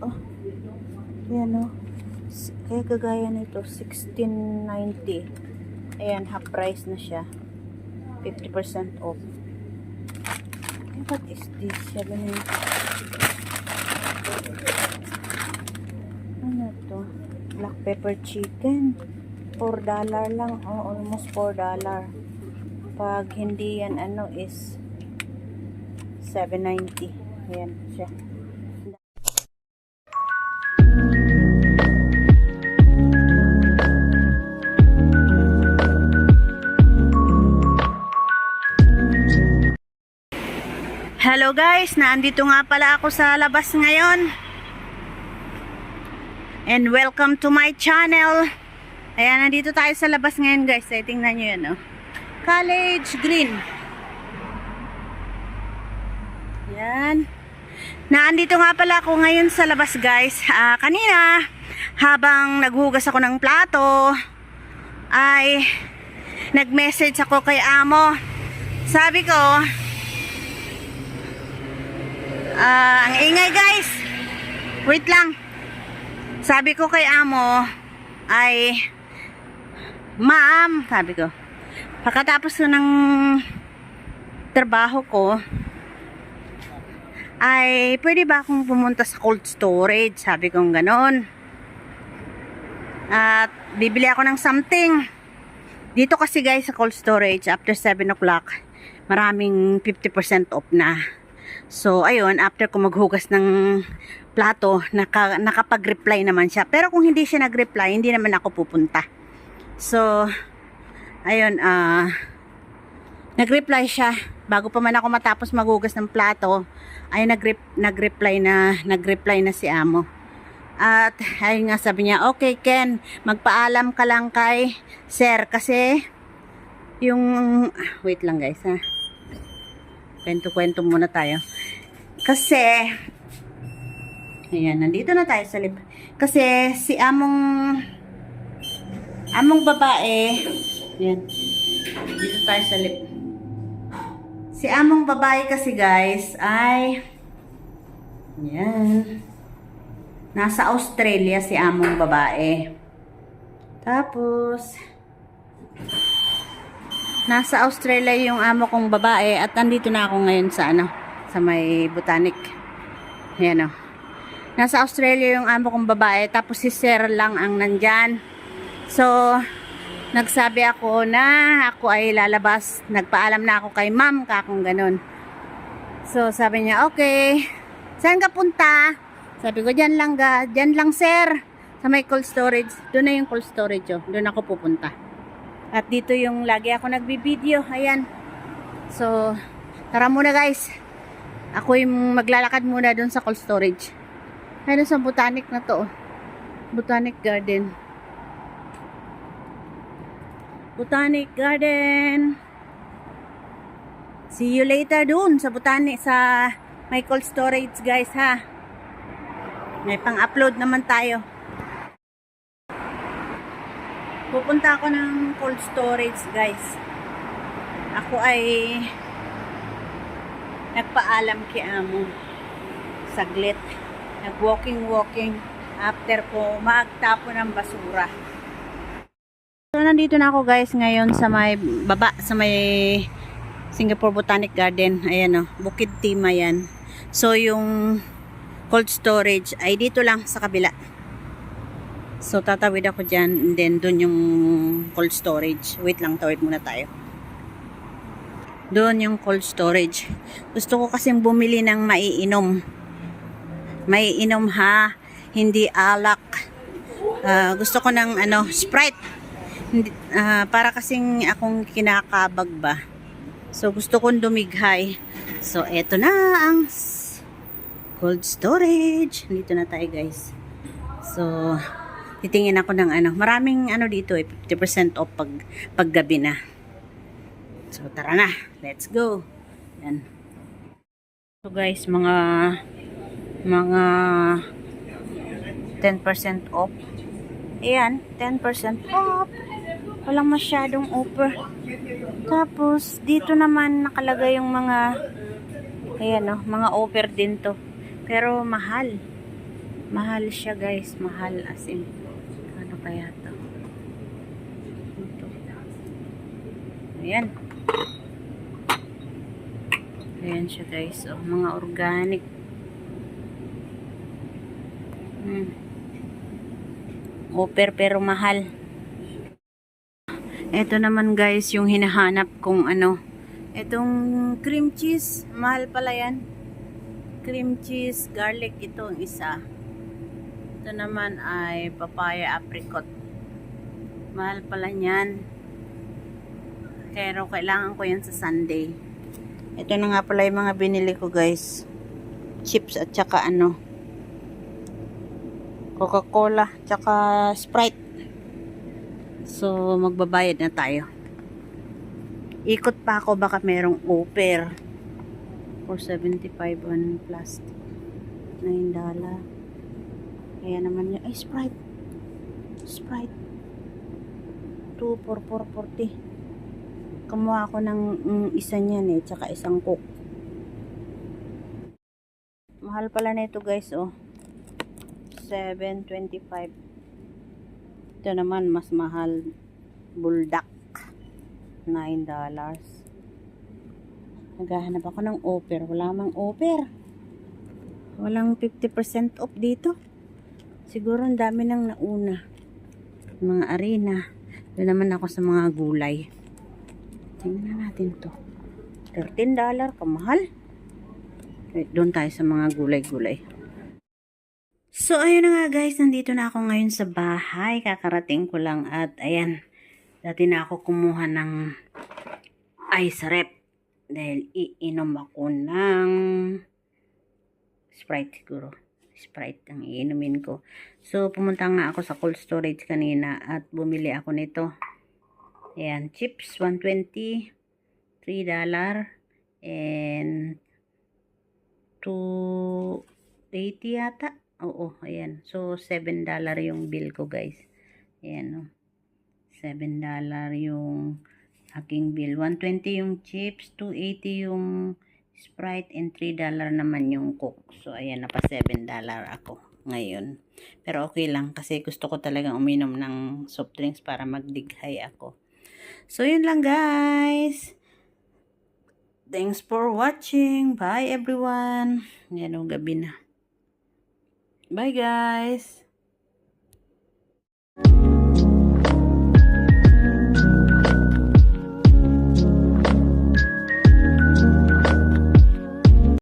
oh. Ayan oh. Kaya kagaya nito, 1690. Ayan, half price na siya. 50% off. What is this? 790. Ano to? Black pepper chicken. $4 lang. Oh, almost $4. Pag hindi yan, ano, is $7.90. Ayan siya. Hello guys, naandito nga pala ako sa labas ngayon. And welcome to my channel. Ayan, nandito tayo sa labas ngayon guys. Ay, tingnan nyo yan, oh. College Green. Yan. Naandito nga pala ako ngayon sa labas guys. Kanina, habang naghugas ako ng plato, ay nag-message ako kay amo. Sabi ko, ang ingay guys. Wait lang. Sabi ko kay amo ay, ma'am, sabi ko, pagkatapos ng trabaho ko ay pwede ba akong pumunta sa cold storage? Sabi kong ganon. At bibili ako ng something. Dito kasi guys sa cold storage after 7 o'clock maraming 50% off na. So, ayun, after ko maghugas ng plato, nakapag-reply naman siya. Pero kung hindi siya nag-reply, hindi naman ako pupunta. So, ayun, nag-reply siya. Bago pa man ako matapos maghugas ng plato, ay nag-reply na si amo. At, ayun nga, sabi niya, okay Ken, magpaalam ka lang kay sir. Kasi, yung, wait lang guys ha. Kwento-kwento muna tayo. Kasi, ayan, nandito na tayo sa lib. Kasi, si among babae, ayan, dito tayo sa lib. Si among babae kasi guys, ay, ayan, nasa Australia si among babae. Tapos, nasa Australia yung amo kong babae at nandito na ako ngayon sa sa may botanic. Ayan o. Nasa Australia yung amo kong babae tapos si sir lang ang nandyan. So, nagsabi ako na ako ay lalabas. Nagpaalam na ako kay ma'am kakong ganun. So, sabi niya, okay. Saan ka punta? Sabi ko, dyan lang sir. Sa may cold storage. Doon na yung cold storage oh. Doon ako pupunta. At dito yung lagi ako nagbibideo. Ayan. So, tara muna guys. Ako yung maglalakad muna doon sa cold storage. Ayun sa botanic na to. Botanic Garden. Botanic Garden. See you later doon sa botanic, sa may cold storage guys ha. May pang-upload naman tayo. Pupunta ako ng cold storage guys. Ako ay nagpaalam kay amo. Saglit. Nag-walking after ko magtapo ng basura. So nandito na ako guys ngayon sa may baba, sa may Singapore Botanic Garden. Ayan o, Bukid Timah yan. So yung cold storage ay dito lang sa kabila. So, tatawid ako dyan, and then doon yung cold storage. Wait lang, tawid muna tayo. Doon yung cold storage. Gusto ko kasing bumili ng maiinom. Maiinom ha, hindi alak. Gusto ko ng Sprite. Hindi, para kasing akong kinakabag ba. So, gusto kong dumighay. So, eto na ang cold storage. Dito na tayo guys. So, titingin ako ng maraming dito 50% off paggabi na. So tara na, let's go. Yan. So guys, mga 10% off. Ayan, 10% off. Walang masyadong offer. Tapos dito naman nakalagay yung mga ayan mga offer din to. Pero mahal. Mahal siya guys, mahal as in. Ano kaya to? Ito. Ayan. Ayan siya guys. Oh, mga organic. Offer pero mahal. Ito naman guys yung hinahanap kong ano. Itong cream cheese. Mahal pala yan. Cream cheese, garlic ito ang isa. Ito naman ay papaya apricot. Mahal pala yan. Pero kailangan ko yan sa Sunday. Ito na nga pala yung mga binili ko guys. Chips at saka ano. Coca-Cola, tsaka Sprite. So, magbabayad na tayo. Ikot pa ako, baka merong offer. 475 on plastic. $9. Kaya naman yun. Ay, Sprite. Sprite. 2 for 440. Kumuha ako ng isa niyan eh, tsaka isang Coke. Mahal pala nito guys, oh. $7.25. Ito naman mas mahal, buldak, $9. Naghahanap ako ng offer, wala mang offer, walang 50% off dito. Siguro ang dami nang nauna, mga arena. Doon naman ako sa mga gulay. Tingnan natin to, $13, kamahal. Doon tayo sa mga gulay-gulay. So, ayun na nga guys, nandito na ako ngayon sa bahay. Kakarating ko lang at ayan, dati na ako kumuha ng ice rep dahil iinom ako ng Sprite siguro. Sprite ang iinumin ko. So, pumunta nga ako sa cold storage kanina at bumili ako nito. Ayan, chips, 120, $3, and 280 yata. Oo, ayan. So, $7 yung bill ko, guys. Ayan, oh. $7 yung aking bill. 120 yung chips, 280 yung Sprite, and $3 naman yung Coke. So, ayan, napa $7 ako ngayon. Pero okay lang kasi gusto ko talagang uminom ng soft drinks para magdighay ako. So, yun lang, guys. Thanks for watching. Bye, everyone. Yan, gabi na. Bye guys!